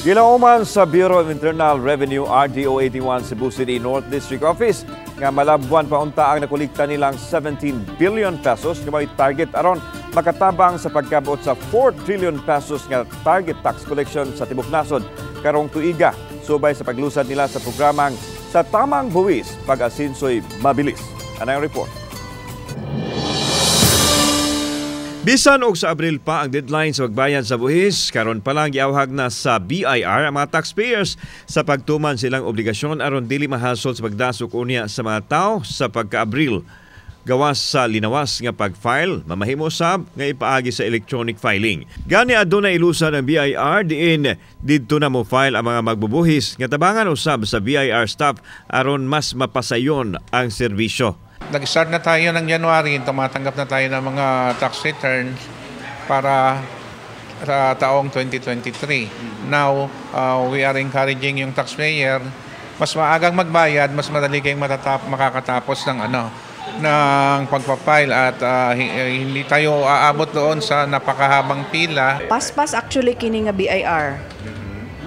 Gilauman sa Bureau of Internal Revenue RDO 81 Cebu City North District Office nga malabwan paunta ang nakulikta nilang 17 billion pesos nga may target aron makatabang sa pagkabuot sa 4 trillion pesos nga target tax collection sa tibok nasod karong tuiga subay sa paglusad nila sa programang sa tamang buwis pag-asinsoy mabilis. Anay report. Bisan og sa Abril pa ang deadline sa pagbayad sa buhis, karon pa lang giawhag na sa BIR ang mga taxpayers sa pagtuman silang obligasyon aron dili mahasol sa pagdasok unya sa mga tao sa pagka-Abril. Gawas sa linawas nga pag-file, mamahimo sab nga ipaagi sa electronic filing. Gani adunay ilusan ang BIR diin didto na mo file ang mga magbubuhis nga tabangan usab sa BIR staff aron mas mapasayon ang serbisyo. Nag-start na tayo ng January, tumatanggap na tayo ng mga tax returns para sa taong 2023. Now, we are encouraging yung taxpayer, mas maagang magbayad, mas madali kayong makakatapos ng pagpapile at hindi tayo aabot doon sa napakahabang pila. Paspas actually kini nga BIR.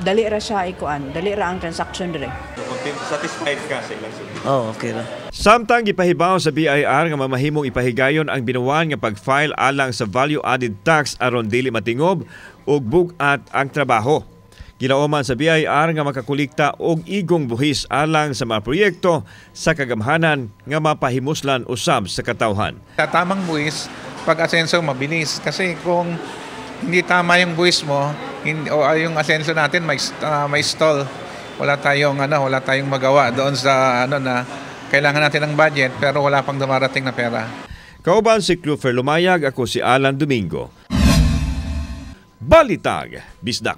Dali ra siya ikuan, dali ra ang transaction dire. Satisfied ka sa ilang service? Okay ra. Samtang gipahibaw sa BIR nga mamahimong ipahigayon ang binuwan nga pag-file alang sa value-added tax aron dili matingob ug bugat ang trabaho. Gilauman sa BIR nga makakulikta og igong buhis alang sa mga proyekto sa kagamhanan nga mapahimuslan usab sa katawhan. Sa tamang buwis, pag-asenso mabilis kasi kung hindi tama yung buwis mo, o yung asenso natin may stall. Wala tayong magawa doon sa na kailangan natin ng budget pero wala pang dumarating na pera. Kauban si Clufer Lumayag, ako si Alan Domingo. Balitag Bisdak.